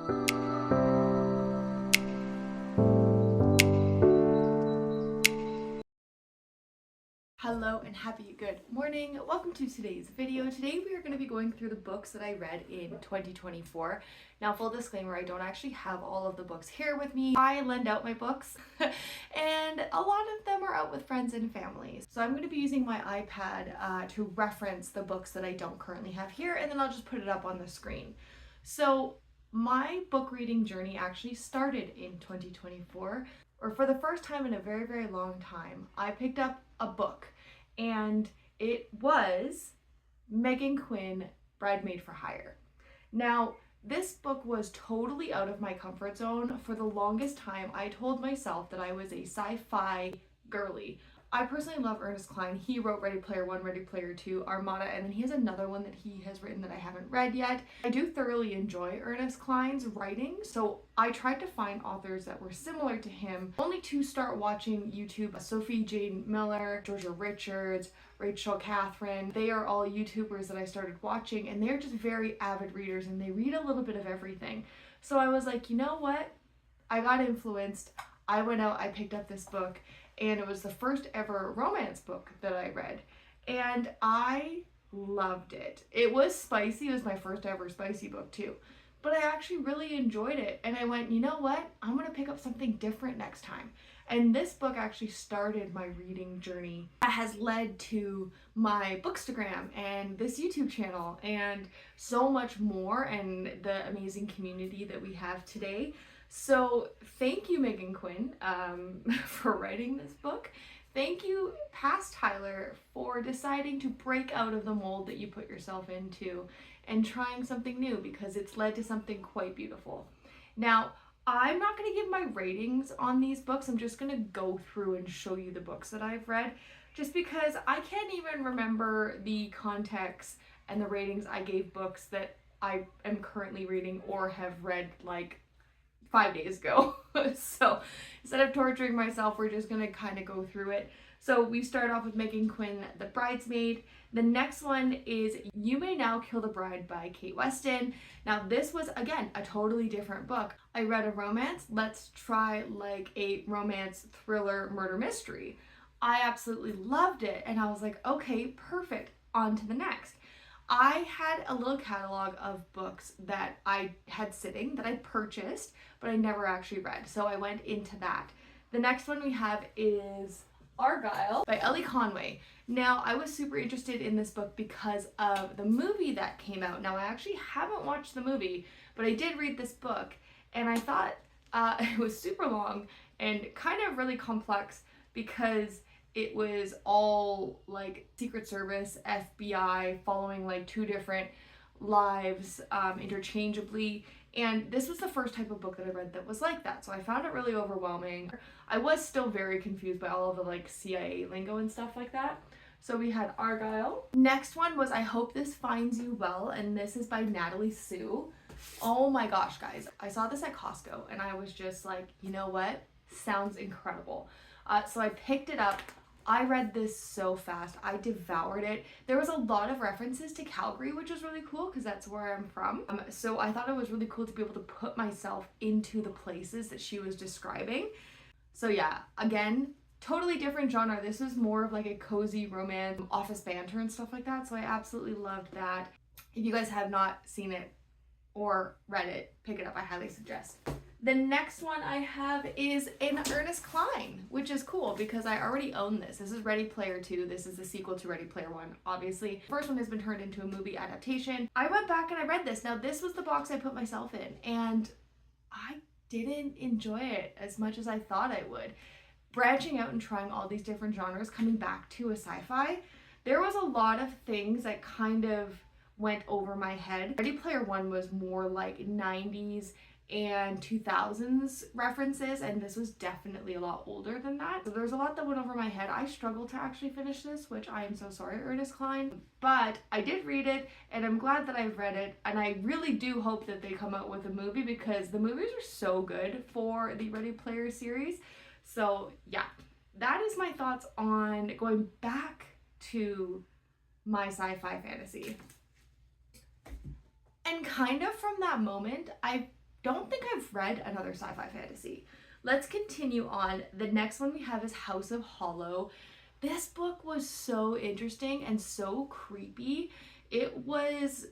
Hello and happy good morning. Welcome to today's video. Today we are going to be going through the books that I read in 2024. Now, full disclaimer, I don't actually have all of the books here with me. I lend out my books and a lot of them are out with friends and families. So I'm going to be using my iPad to reference the books that I don't currently have here, and then I'll just put it up on the screen. So my book reading journey actually started in 2024, or for the first time in a very, very long time, I picked up a book. And it was Megan Quinn, Bridesmaid for Hire. Now, this book was totally out of my comfort zone. For the longest time, I told myself that I was a sci-fi girly. I personally love Ernest Cline. He wrote Ready Player One, Ready Player Two, Armada, and then he has another one that he has written that I haven't read yet. I do thoroughly enjoy Ernest Cline's writing, so I tried to find authors that were similar to him, only to start watching YouTube. Sophie Jane Miller, Georgia Richards, Rachel Catherine, they are all YouTubers that I started watching, and they're just very avid readers and they read a little bit of everything. So I was like, you know what? I got influenced. I went out, I picked up this book, and it was the first ever romance book that I read, and I loved it. It was spicy. It was my first ever spicy book too, but I actually really enjoyed it, and I went, you know what? I'm gonna pick up something different next time. And this book actually started my reading journey. That has led to my Bookstagram and this YouTube channel and so much more, and the amazing community that we have today. So thank you, Megan Quinn, for writing this book. Thank you, past Tyler, for deciding to break out of the mold that you put yourself into and trying something new, because it's led to something quite beautiful. Now, I'm not going to give my ratings on these books. I'm just going to go through and show you the books that I've read, just because I can't even remember the context and the ratings I gave books that I am currently reading or have read like 5 days ago. So instead of torturing myself, we're just gonna kind of go through it. So we start off with Megan Quinn, The Bridesmaid. The next one is You May Now Kill the Bride by Kate Weston. Now this was, again, a totally different book. I read a romance. Let's try like a romance thriller murder mystery. I absolutely loved it, and I was like, okay, perfect, on to the next. I had a little catalog of books that I had sitting that I purchased, but I never actually read, so I went into that. The next one we have is Argyle by Ellie Conway. Now, I was super interested in this book because of the movie that came out. Now, I actually haven't watched the movie, but I did read this book, and I thought it was super long and kind of really complex, because it was all like Secret Service, FBI, following like two different lives interchangeably. And this was the first type of book that I read that was like that. So I found it really overwhelming. I was still very confused by all of the like CIA lingo and stuff like that. So we had Argyle. Next one was I Hope This Finds You Well, and this is by Natalie Sue. Oh my gosh, guys. I saw this at Costco and I was just like, you know what? Sounds incredible. So I picked it up. I read this so fast. I devoured it. There was a lot of references to Calgary, which was really cool because that's where I'm from. So I thought it was really cool to be able to put myself into the places that she was describing. So yeah, again, totally different genre. This was more of like a cozy romance, office banter and stuff like that. So I absolutely loved that. If you guys have not seen it or read it, pick it up. I highly suggest. The next one I have is an Ernest Cline, which is cool because I already own this. This is Ready Player Two. This is the sequel to Ready Player One, obviously. The first one has been turned into a movie adaptation. I went back and I read this. Now, this was the box I put myself in, and I didn't enjoy it as much as I thought I would. Branching out and trying all these different genres, coming back to a sci-fi, there was a lot of things that kind of went over my head. Ready Player One was more like 90s and 2000s references, and this was definitely a lot older than that. So there's a lot that went over my head. I struggled to actually finish this, which I am so sorry, Ernest Cline, but I did read it and I'm glad that I've read it, and I really do hope that they come out with a movie because the movies are so good for the Ready Player series. So yeah, that is my thoughts on going back to my sci-fi fantasy. And kind of from that moment, I don't think I've read another sci-fi fantasy. Let's continue on. The next one we have is House of Hollow. This book was so interesting and so creepy. It was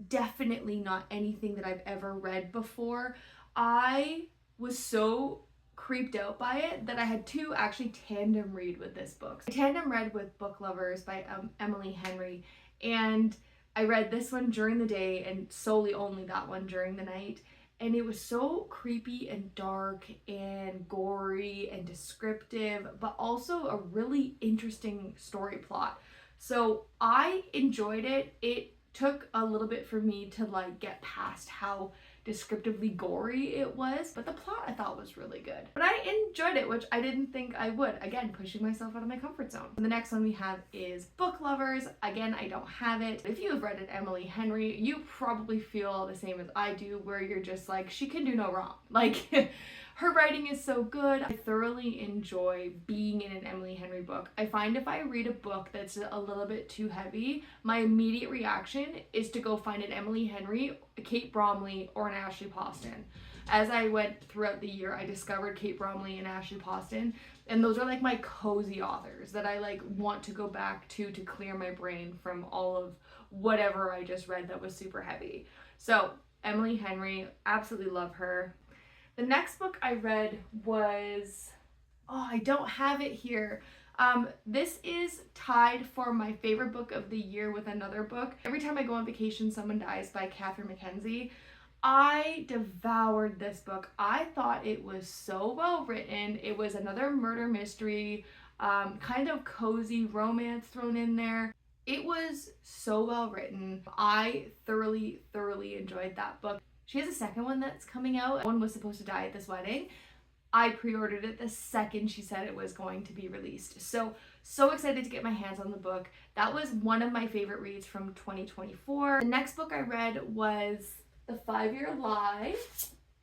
definitely not anything that I've ever read before. I was so creeped out by it that I had to actually tandem read with this book. I tandem read with Book Lovers by Emily Henry, and I read this one during the day and solely only that one during the night. And it was so creepy and dark and gory and descriptive, but also a really interesting story plot. So I enjoyed it. It took a little bit for me to like get past how descriptively gory it was, but the plot I thought was really good. But I enjoyed it, which I didn't think I would. Again, pushing myself out of my comfort zone. And the next one we have is Book Lovers. Again, I don't have it. If you have read it, Emily Henry, you probably feel the same as I do, where you're just like, she can do no wrong. Like, her writing is so good. I thoroughly enjoy being in an Emily Henry book. I find if I read a book that's a little bit too heavy, my immediate reaction is to go find an Emily Henry, a Kate Bromley, or an Ashley Poston. As I went throughout the year, I discovered Kate Bromley and Ashley Poston, and those are like my cozy authors that I like want to go back to clear my brain from all of whatever I just read that was super heavy. So Emily Henry, absolutely love her. The next book I read was, oh, I don't have it here. This is tied for my favorite book of the year with another book. Every Time I Go on Vacation, Someone Dies by Catherine Mackenzie. I devoured this book. I thought it was so well written. It was another murder mystery, kind of cozy romance thrown in there. It was so well written. I thoroughly enjoyed that book. She has a second one that's coming out. One was supposed to die at this wedding. I pre-ordered it the second she said it was going to be released. So excited to get my hands on the book. That was one of my favorite reads from 2024. The next book I read was The 5-Year Lie,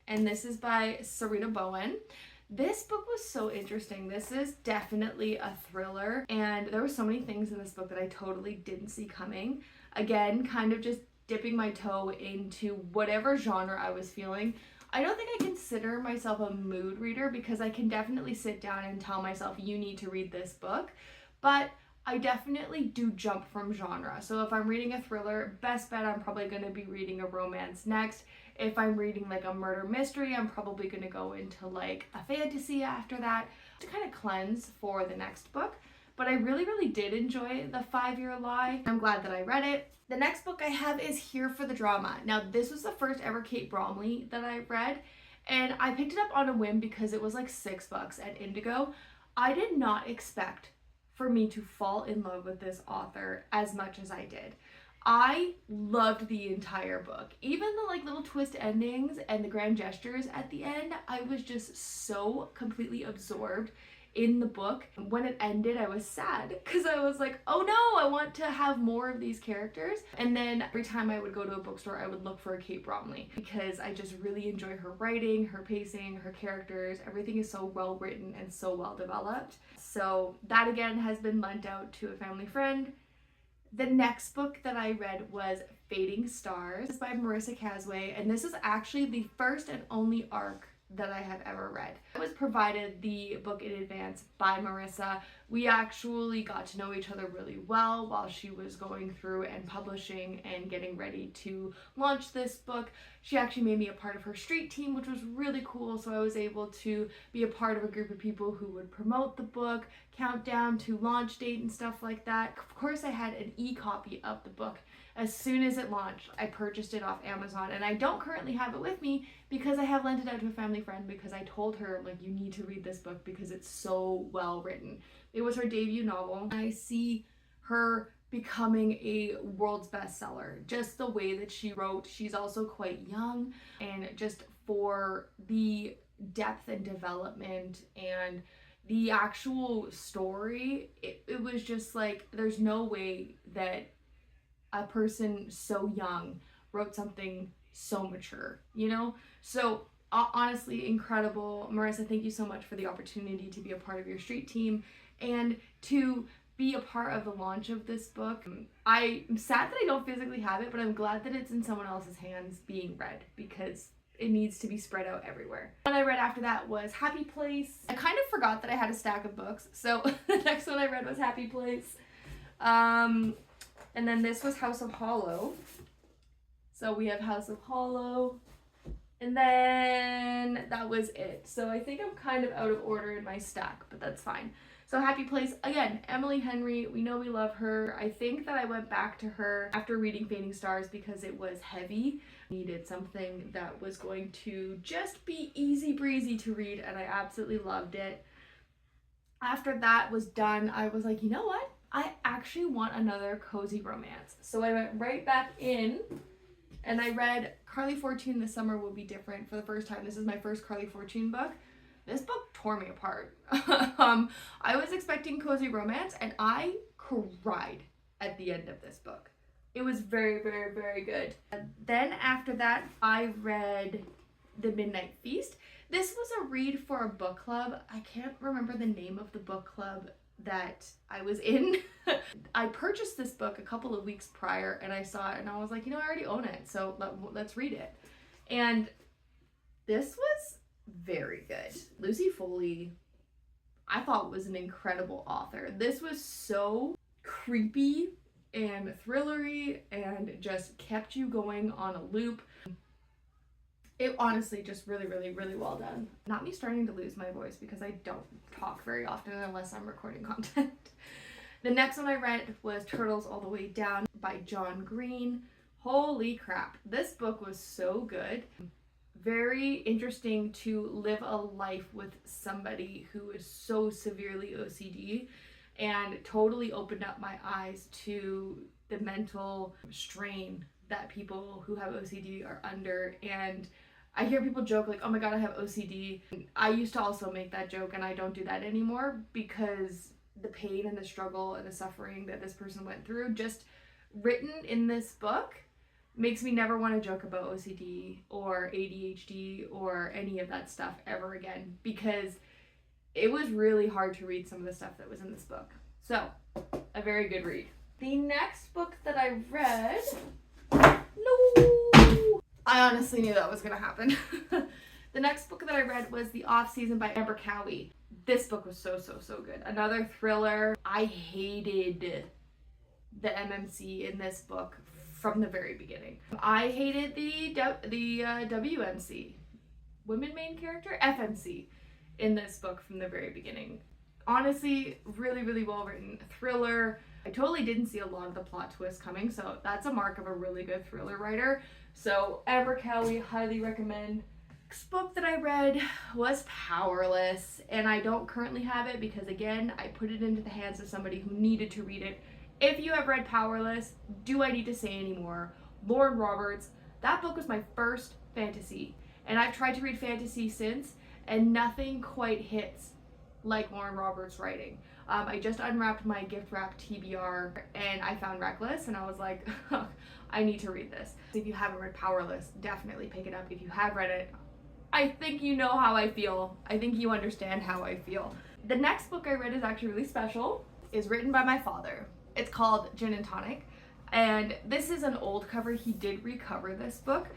and this is by Serena Bowen. This book was so interesting. This is definitely a thriller, and there were so many things in this book that I totally didn't see coming. Again, kind of just dipping my toe into whatever genre I was feeling. I don't think I consider myself a mood reader because I can definitely sit down and tell myself you need to read this book, but I definitely do jump from genre. So if I'm reading a thriller, best bet I'm probably going to be reading a romance next. If I'm reading like a murder mystery, I'm probably going to go into like a fantasy after that to kind of cleanse for the next book. But I really did enjoy The 5-Year Lie. I'm glad that I read it. The next book I have is Here for the Drama. Now, this was the first ever Kate Bromley that I read, and I picked it up on a whim because it was like $6 at Indigo. I did not expect for me to fall in love with this author as much as I did. I loved the entire book. Even the like little twist endings and the grand gestures at the end, I was just so completely absorbed in the book. When it ended, I was sad because I was like, oh no, I want to have more of these characters. And then every time I would go to a bookstore, I would look for a Kate Bromley because I just really enjoy her writing, her pacing, her characters. Everything is so well written and so well developed. So that again has been lent out to a family friend. The next book that I read was Fading Stars. It's by Marissa Casway, and this is actually the first and only arc that I have ever read. I was provided the book in advance by Marissa. We actually got to know each other really well while she was going through and publishing and getting ready to launch this book. She actually made me a part of her street team, which was really cool. So I was able to be a part of a group of people who would promote the book, countdown to launch date and stuff like that. Of course, I had an e-copy of the book. As soon as it launched, I purchased it off Amazon, and I don't currently have it with me because I have lent it out to a family friend because I told her, like, you need to read this book because it's so well written. It was her debut novel. I see her becoming a world's bestseller. Just the way that she wrote, she's also quite young, and just for the depth and development and the actual story, it was just like, there's no way that a person so young wrote something so mature, you know? So honestly, incredible. Marissa, thank you so much for the opportunity to be a part of your street team and to be a part of the launch of this book. I'm sad that I don't physically have it, but I'm glad that it's in someone else's hands being read because it needs to be spread out everywhere. What I read after that was Happy Place. I kind of forgot that I had a stack of books, so the next one I read was Happy Place. And then this was House of Hollow. So we have House of Hollow. And then that was it. So I think I'm kind of out of order in my stack, but that's fine. So Happy Place, again, Emily Henry, we know we love her. I think that I went back to her after reading Fading Stars because it was heavy. Needed something that was going to just be easy breezy to read, and I absolutely loved it. After that was done, I was like, you know what? I actually want another cozy romance. So I went right back in and I read Carly Fortune This Summer Will Be Different for the first time. This is my first Carly Fortune book. This book tore me apart. I was expecting cozy romance and I cried at the end of this book. It was very, very, very good. Then after that, I read The Midnight Feast. This was a read for a book club. I can't remember the name of the book club that I was in. I purchased this book a couple of weeks prior and I saw it and I was like, you know, I already own it, so let's read it. And this was very good. Lucy Foley, I thought, was an incredible author. This was so creepy and thrillery and just kept you going on a loop. It honestly just really, really, really well done. Not me starting to lose my voice because I don't talk very often unless I'm recording content. The next one I read was Turtles All the Way Down by John Green. Holy crap. This book was so good. Very interesting to live a life with somebody who is so severely OCD, and totally opened up my eyes to the mental strain that people who have OCD are under. And I hear people joke like, oh my god, I have OCD. I used to also make that joke and I don't do that anymore because the pain and the struggle and the suffering that this person went through, just written in this book, makes me never want to joke about OCD or ADHD or any of that stuff ever again, because it was really hard to read some of the stuff that was in this book. So, a very good read. The next book that I read, no, I honestly knew that was going to happen. The next book that I read was The Off Season by Amber Cowie. This book was so good. Another thriller. I hated the MMC in this book from the very beginning. I hated the WMC, women main character, FMC, in this book from the very beginning. Honestly, really, really well written thriller. I totally didn't see a lot of the plot twists coming, so that's a mark of a really good thriller writer. So Amber Cowie, highly recommend. Next book that I read was Powerless, and I don't currently have it because, again, I put it into the hands of somebody who needed to read it. If you have read Powerless, do I need to say any more? Lauren Roberts, that book was my first fantasy, and I've tried to read fantasy since, and nothing quite hits like Lauren Roberts' writing. I just unwrapped my gift wrap TBR and I found Reckless and I was like, I need to read this. If you haven't read Powerless, definitely pick it up. If you have read it, I think you know how I feel. I think you understand how I feel. The next book I read is actually really special. It's written by my father. It's called Gin and Tonic, and this is an old cover. He did recover this book,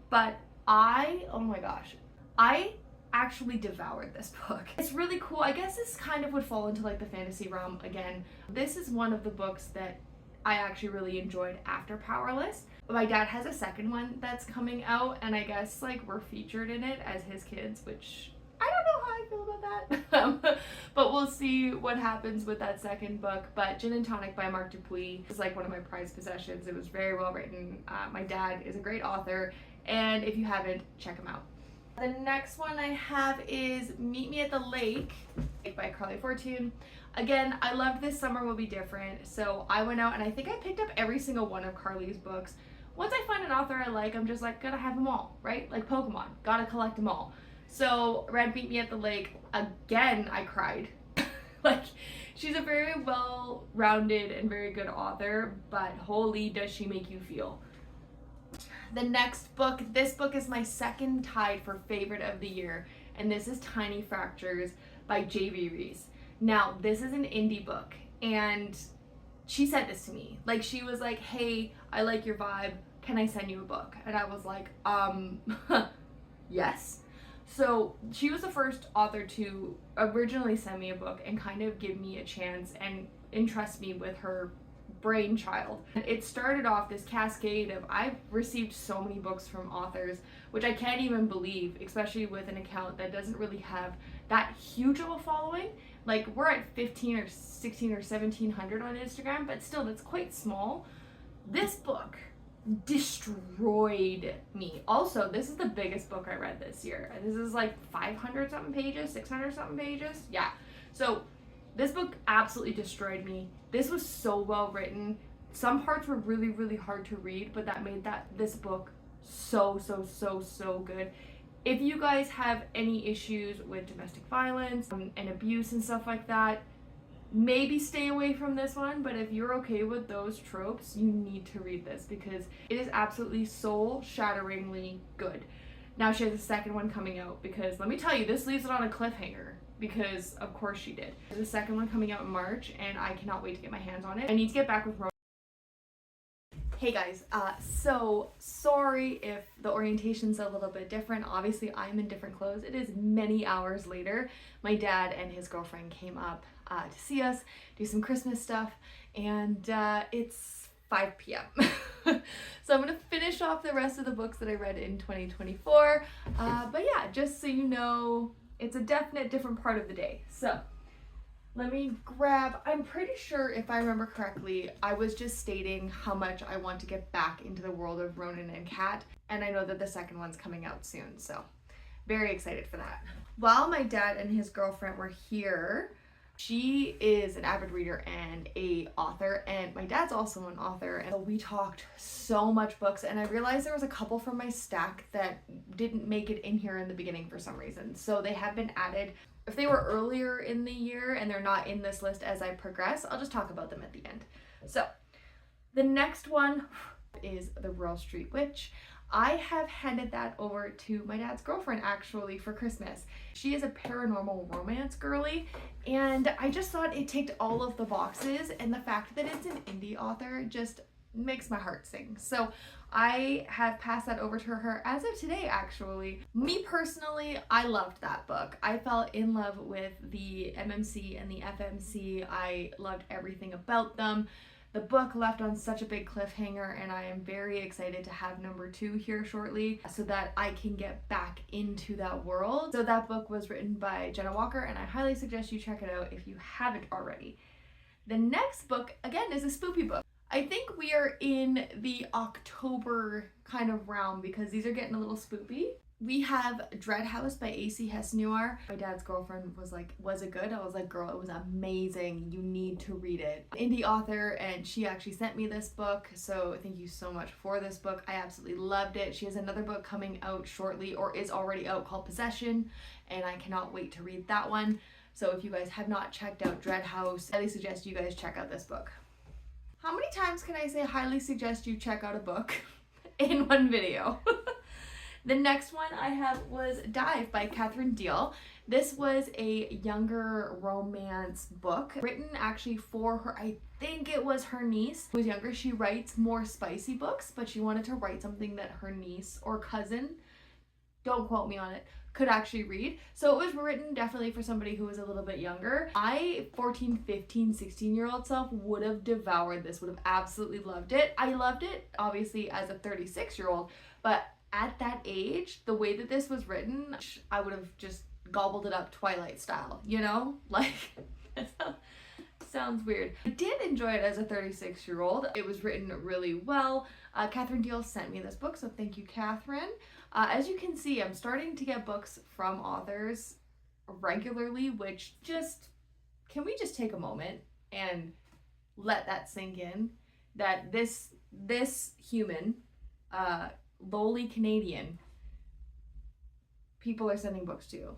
but oh my gosh, I actually devoured this book. It's really cool. I guess this kind of would fall into like the fantasy realm again. This is one of the books that I actually really enjoyed after Powerless. My dad has a second one that's coming out, and I guess like we're featured in it as his kids, which I don't know how I feel about that. But we'll see what happens with that second book. But Gin and Tonic by Mark Dupuis is like one of my prized possessions. It was very well written. My dad is a great author, and if you haven't, check him out. The next one I have is Meet Me at the Lake by Carly Fortune. Again, I loved This Summer Will Be Different, so I went out and I think I picked up every single one of Carly's books. Once I find an author I like, I'm just like, gotta have them all, right? Like Pokemon, gotta collect them all. So read Meet Me at the Lake. Again, I cried. Like, she's a very well-rounded and very good author, but holy does she make you feel. The next book, this book is my second tied for favorite of the year, and this is Tiny Fractures by J.B. Reese. Now, this is an indie book, and she sent this to me. Like, she was like, hey, I like your vibe, can I send you a book? And I was like, Yes. So she was the first author to originally send me a book and kind of give me a chance and entrust me with her brainchild. It started off this cascade of, I've received so many books from authors, which I can't even believe, especially with an account that doesn't really have that huge of a following. Like, we're at 15 or 16 or 1700 on Instagram, but still, that's quite small. This book destroyed me. Also, this is the biggest book I read this year. This is like 500 something pages, 600 something pages. Yeah. So this book absolutely destroyed me. This was so well written. Some parts were really, really hard to read, but that made this book so good. If you guys have any issues with domestic violence and abuse and stuff like that, maybe stay away from this one, but if you're okay with those tropes, you need to read this because it is absolutely soul-shatteringly good. Now she has a second one coming out because, let me tell you, this leaves it on a cliffhanger because of course she did. There's a second one coming out in March and I cannot wait to get my hands on it. I need to get back with Hey guys, so sorry if the orientation's a little bit different. Obviously, I'm in different clothes. It is many hours later. My dad and his girlfriend came up to see us, do some Christmas stuff, and it's 5 p.m. So I'm gonna finish off the rest of the books that I read in 2024. But yeah, just so you know, it's a definite different part of the day. So let me grab, I'm pretty sure if I remember correctly, I was just stating how much I want to get back into the world of Ronan and Kat, and I know that the second one's coming out soon, so very excited for that. While my dad and his girlfriend were here, she is an avid reader and a author, and my dad's also an author, and we talked so much books, and I realized there was a couple from my stack that didn't make it in here in the beginning for some reason, so they have been added. If they were earlier in the year and they're not in this list as I progress, I'll just talk about them at the end. So the next one is The Rural Street Witch. I have handed that over to my dad's girlfriend actually for Christmas. She is a paranormal romance girly, and I just thought it ticked all of the boxes, and the fact that it's an indie author just makes my heart sing. So I have passed that over to her as of today actually. Me personally, I loved that book. I fell in love with the MMC and the FMC. I loved everything about them. The book left on such a big cliffhanger, and I am very excited to have number 2 here shortly so that I can get back into that world. So that book was written by Jenna Walker, and I highly suggest you check it out if you haven't already. The next book, again, is a spoopy book. I think we are in the October kind of realm because these are getting a little spoopy. We have Dread House by A.C. Hess Noir. My dad's girlfriend was like, was it good? I was like, girl, it was amazing. You need to read it. Indie author, and she actually sent me this book, so thank you so much for this book. I absolutely loved it. She has another book coming out shortly, or is already out, called Possession, and I cannot wait to read that one. So if you guys have not checked out Dread House, I highly suggest you guys check out this book. How many times can I say highly suggest you check out a book in one video? The next one I have was Dive by Catherine Deal. This was a younger romance book written actually for her, I think it was her niece who was younger. She writes more spicy books, but she wanted to write something that her niece or cousin, don't quote me on it, could actually read. So it was written definitely for somebody who was a little bit younger. My 14, 15, 16-year-old self would have devoured this, would have absolutely loved it. I loved it, obviously, as a 36-year-old, but at that age, the way that this was written, I would have just gobbled it up Twilight style, you know? Like, sounds weird. I did enjoy it as a 36-year-old. It was written really well. Catherine Deal sent me this book, so thank you, Catherine. As you can see, I'm starting to get books from authors regularly, which just, can we just take a moment and let that sink in? That this human, lowly Canadian, people are sending books to.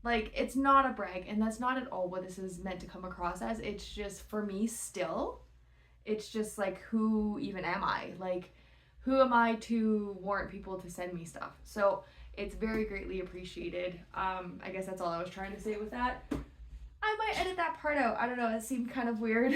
Like, it's not a brag, and that's not at all what this is meant to come across as. It's just, for me still, it's just like, who even am I? Like, who am I to warrant people to send me stuff? So it's very greatly appreciated. I guess that's all I was trying to say with that. I might edit that part out. I don't know, it seemed kind of weird.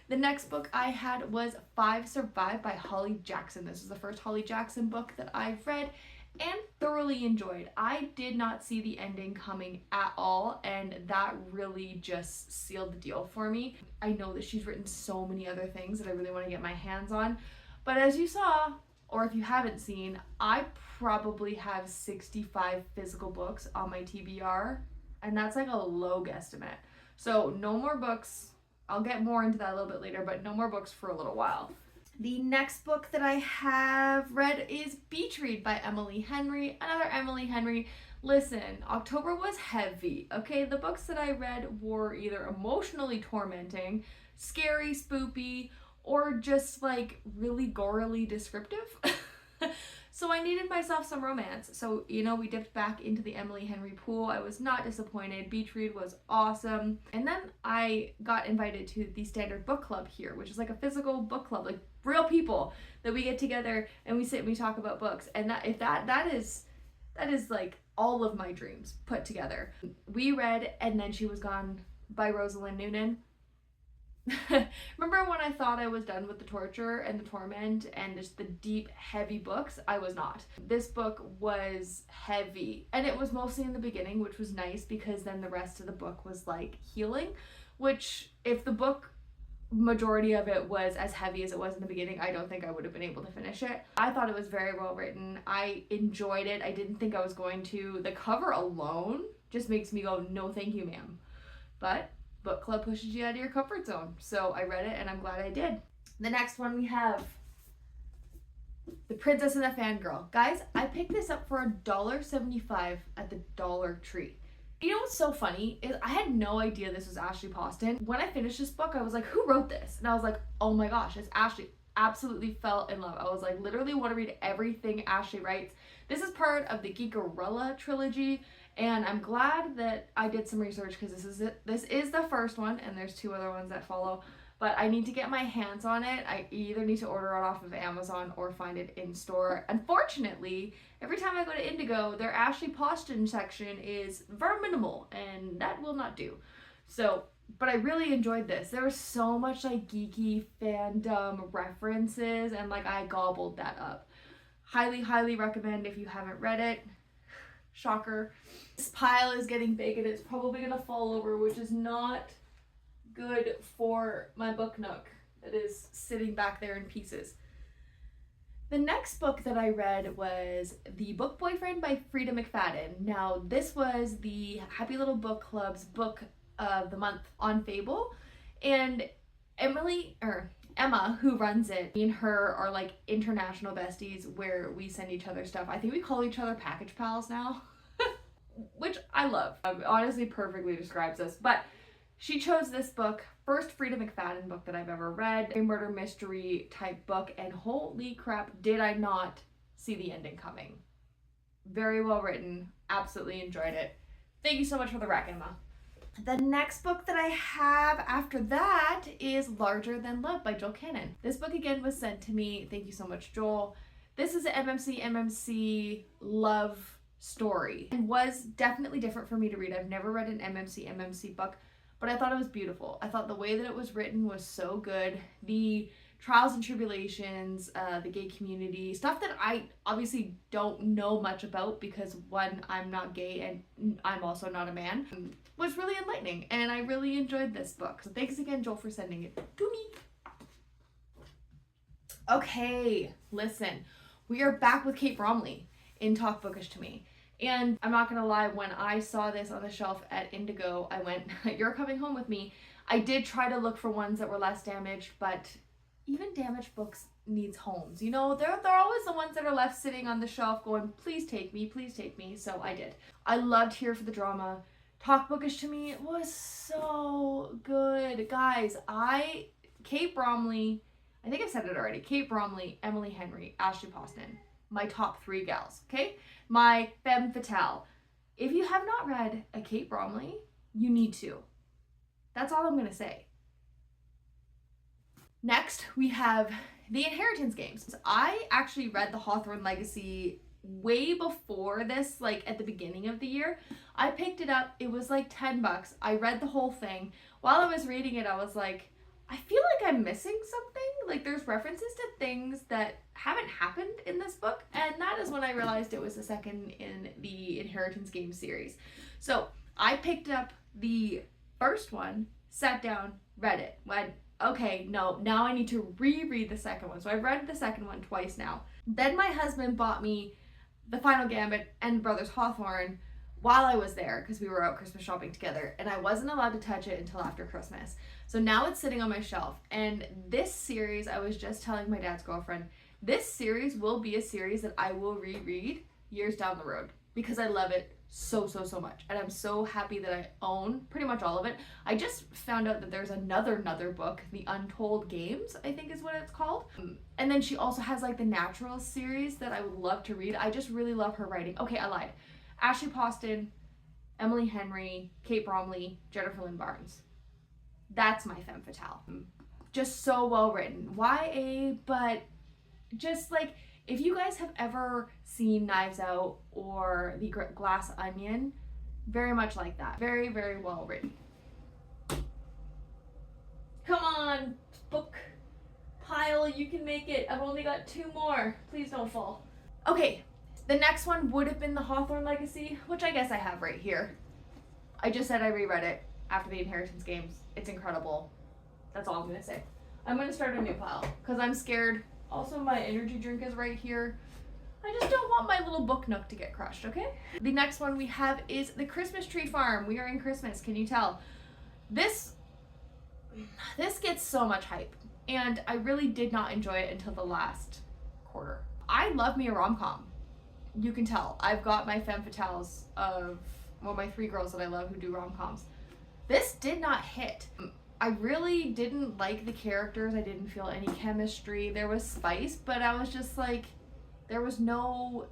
The next book I had was 5 Survive by Holly Jackson. This is the first Holly Jackson book that I've read, and thoroughly enjoyed. I did not see the ending coming at all, and that really just sealed the deal for me. I know that she's written so many other things that I really want to get my hands on, but as you saw, or if you haven't seen, I probably have 65 physical books on my TBR, and that's like a low guesstimate. So no more books. I'll get more into that a little bit later, but no more books for a little while. The next book that I have read is Beach Read by Emily Henry. Another Emily Henry. Listen, October was heavy, okay? The books that I read were either emotionally tormenting, scary, spoopy, or just like really gorily descriptive. So I needed myself some romance. So, you know, we dipped back into the Emily Henry pool. I was not disappointed. Beach Read was awesome. And then I got invited to the Standard Book Club here, which is like a physical book club, like real people that we get together and we sit and we talk about books. And that is like all of my dreams put together. We read And Then She Was Gone by Rosalind Noonan. Remember when I thought I was done with the torture and the torment and just the deep, heavy books? I was not. This book was heavy, and it was mostly in the beginning, which was nice because then the rest of the book was like healing, which if the book majority of it was as heavy as it was in the beginning, I don't think I would have been able to finish it. I thought it was very well written. I enjoyed it. I didn't think I was going to. The cover alone just makes me go, no thank you, ma'am. But book club pushes you out of your comfort zone. So I read it and I'm glad I did. The next one we have The Princess and the Fangirl. Guys, I picked this up for $1.75 at the Dollar Tree. You know what's so funny is I had no idea this was Ashley Poston. When I finished this book, I was like, who wrote this? And I was like, oh my gosh, it's Ashley. Absolutely fell in love. I was like, literally want to read everything Ashley writes. This is part of the Geekerella trilogy, and I'm glad that I did some research because this is the first one, and there's 2 other ones that follow. But I need to get my hands on it. I either need to order it off of Amazon or find it in store. Unfortunately, every time I go to Indigo, their Ashley Poston section is very minimal, and that will not do. So, but I really enjoyed this. There was so much like geeky fandom references, and like I gobbled that up. Highly, highly recommend if you haven't read it. Shocker. This pile is getting big and it's probably gonna fall over, which is not good for my book nook that is sitting back there in pieces. The next book that I read was The Book Boyfriend by Frida McFadden. Now, this was the Happy Little Book Club's book of the month on Fable, and Emma, who runs it, me and her are like international besties where we send each other stuff. I think we call each other package pals now, which I love. Honestly, perfectly describes us. But she chose this book, first Frida McFadden book that I've ever read, a murder mystery type book, and holy crap, did I not see the ending coming. Very well written, absolutely enjoyed it. Thank you so much for the rec, Emma. The next book that I have after that is Larger Than Love by Joel Cannon. This book again was sent to me. Thank you so much, Joel. This is an MMC love story and was definitely different for me to read. I've never read an MMC book, but I thought it was beautiful. I thought the way that it was written was so good. The trials and tribulations, the gay community, stuff that I obviously don't know much about because one, I'm not gay and I'm also not a man, was really enlightening, and I really enjoyed this book. So thanks again, Joel, for sending it to me. Okay, listen, we are back with Kate Bromley in Talk Bookish to Me. And I'm not gonna lie, when I saw this on the shelf at Indigo, I went, you're coming home with me. I did try to look for ones that were less damaged, but even damaged books needs homes. You know, they're always the ones that are left sitting on the shelf going, please take me, please take me. So I did. I loved Here for the Drama. Talk Bookish to Me was so good. Guys, Kate Bromley, I think I've said it already. Kate Bromley, Emily Henry, Ashley Poston. My top 3 gals, okay? My femme fatale. If you have not read a Kate Bromley, you need to. That's all I'm gonna say. Next, we have The Inheritance Games. I actually read the Hawthorne Legacy way before this, like at the beginning of the year. I picked it up, it was like $10. I read the whole thing. While I was reading it, I was like, I feel like I'm missing something. Like there's references to things that haven't happened in this book, and that is when I realized it was the second in the Inheritance Game series. So I picked up the first one, sat down, read it, went, okay, no, now I need to reread the second one. So I've read the second one twice now. Then my husband bought me The Final Gambit and Brothers Hawthorne while I was there because we were out Christmas shopping together, and I wasn't allowed to touch it until after Christmas. So now it's sitting on my shelf. And this series, I was just telling my dad's girlfriend, this series will be a series that I will reread years down the road because I love it so much, and I'm so happy that I own pretty much all of it. I just found out that there's another book, The Untold Games, I think is what it's called. And then she also has like the Naturals series that I would love to read. I just really love her writing. Okay, I lied. Ashley Poston, Emily Henry, Kate Bromley, Jennifer Lynn Barnes. That's my femme fatale. Just so well written. YA, but just like, if you guys have ever seen Knives Out or The Glass Onion, very much like that. Very, very well written. Come on, book pile, you can make it. I've only got 2 more. Please don't fall. Okay, the next one would have been The Hawthorne Legacy, which I guess I have right here. I just said I reread it after the Inheritance Games. It's incredible. That's all I'm gonna say. I'm gonna start a new pile because I'm scared. Also, my energy drink is right here. I just don't want my little book nook to get crushed, okay? The next one we have is The Christmas Tree Farm. We are in Christmas, can you tell? This gets so much hype, and I really did not enjoy it until the last quarter. I love me a rom-com. You can tell. I've got my femme fatales of, well, my 3 girls that I love who do rom-coms. This did not hit. I really didn't like the characters. I didn't feel any chemistry. There was spice, but I was just like, there's like no,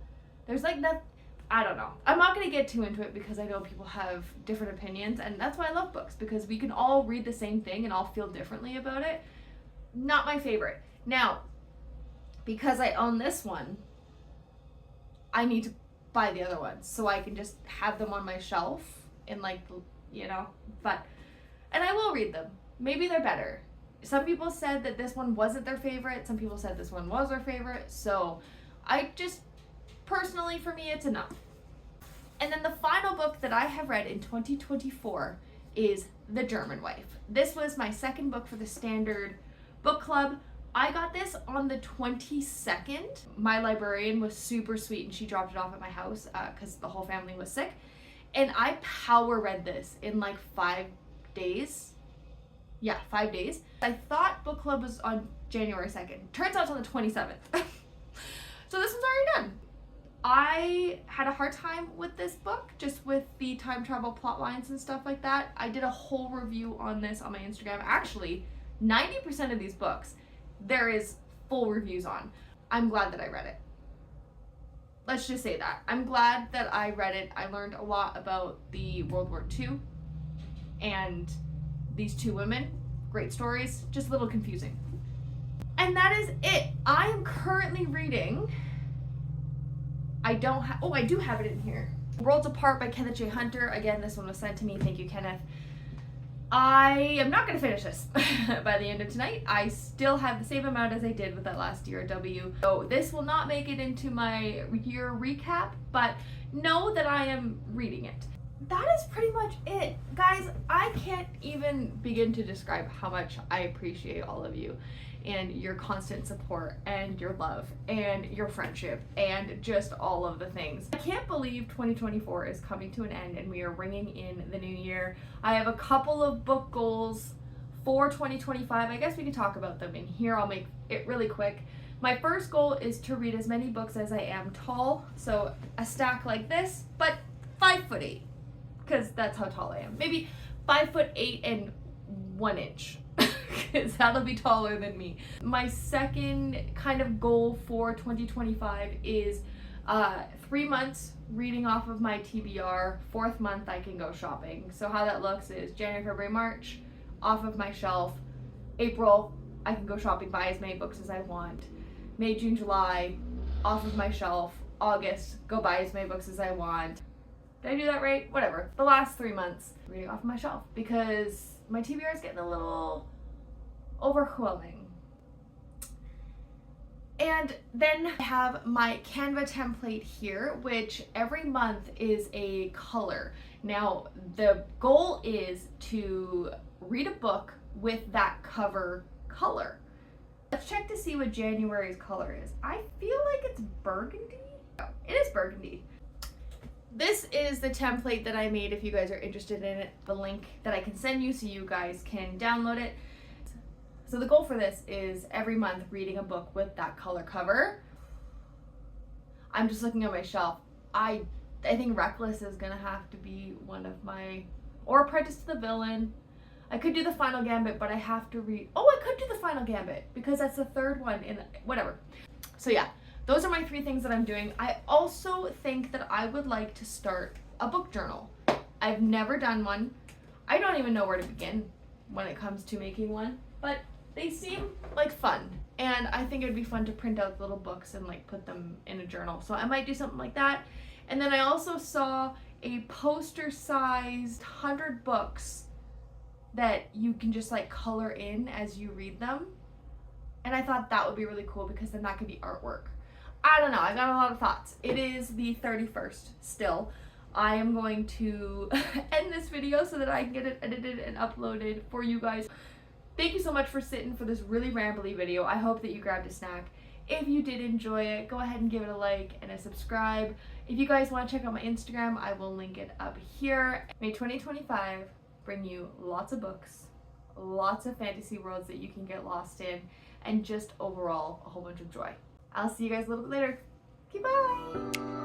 I don't know. I'm not gonna get too into it because I know people have different opinions, and that's why I love books, because we can all read the same thing and all feel differently about it. Not my favorite. Now, because I own this one, I need to buy the other ones so I can just have them on my shelf and like, you know, and I will read them. Maybe they're better. Some people said that this one wasn't their favorite. Some people said this one was their favorite. So I just, personally for me, it's enough. And then the final book that I have read in 2024 is The German Wife. This was my second book for the Standard Book Club. I got this on the 22nd. My librarian was super sweet and she dropped it off at my house because the whole family was sick. And I power read this in like 5 days. Yeah, 5 days. I thought book club was on January 2nd. Turns out it's on the 27th. So this one's already done. I had a hard time with this book, just with the time travel plot lines and stuff like that. I did a whole review on this on my Instagram. Actually, 90% of these books, there is full reviews on. I'm glad that I read it. Let's just say that. I'm glad that I read it. I learned a lot about the World War II and these 2 women. Great stories, just a little confusing. And that is it. I am currently reading, I do have it in here. Worlds Apart by Kenneth J. Hunter. Again, this one was sent to me. Thank you, Kenneth. I am not going to finish this by the end of tonight. I still have the same amount as I did with that last year W. So this will not make it into my year recap, but know that I am reading it. That is pretty much it. Guys, I can't even begin to describe how much I appreciate all of you and your constant support and your love and your friendship and just all of the things. I can't believe 2024 is coming to an end and we are ringing in the new year. I have a couple of book goals for 2025. I guess we can talk about them in here. I'll make it really quick. My first goal is to read as many books as I am tall. So a stack like this, but 5'8", because that's how tall I am. Maybe 5'8" and 1 inch. Because that'll be taller than me. My second kind of goal for 2025 is 3 months reading off of my TBR. 4th month I can go shopping. So how that looks is January, February, March, off of my shelf. April, I can go shopping, buy as many books as I want. May, June, July, off of my shelf. August, go buy as many books as I want. Did I do that right? Whatever. The last 3 months, reading off of my shelf because my TBR is getting a little overwhelming. And then I have my Canva template here, which every month is a color. Now, the goal is to read a book with that cover color. Let's check to see what January's color is. I feel like it's burgundy. Oh, it is burgundy. This is the template that I made if you guys are interested in it. The link that I can send you so you guys can download it. So the goal for this is every month reading a book with that color cover. I'm just looking at my shelf. I think Reckless is gonna have to be one of my, or Apprentice to the Villain. I could do the Final Gambit, but I have to read, oh, I could do the Final Gambit because that's the third one in, whatever. So yeah, those are my 3 things that I'm doing. I also think that I would like to start a book journal. I've never done one. I don't even know where to begin when it comes to making one, but they seem like fun, and I think it would be fun to print out little books and like put them in a journal. So I might do something like that. And then I also saw a poster-sized 100 books that you can just like color in as you read them. And I thought that would be really cool because then that could be artwork. I don't know, I got a lot of thoughts. It is the 31st still. I am going to end this video so that I can get it edited and uploaded for you guys. Thank you so much for sitting for this really rambly video. I hope that you grabbed a snack. If you did enjoy it, go ahead and give it a like and a subscribe. If you guys want to check out my Instagram, I will link it up here. May 2025 bring you lots of books, lots of fantasy worlds that you can get lost in, and just overall a whole bunch of joy. I'll see you guys a little bit later. Okay, bye!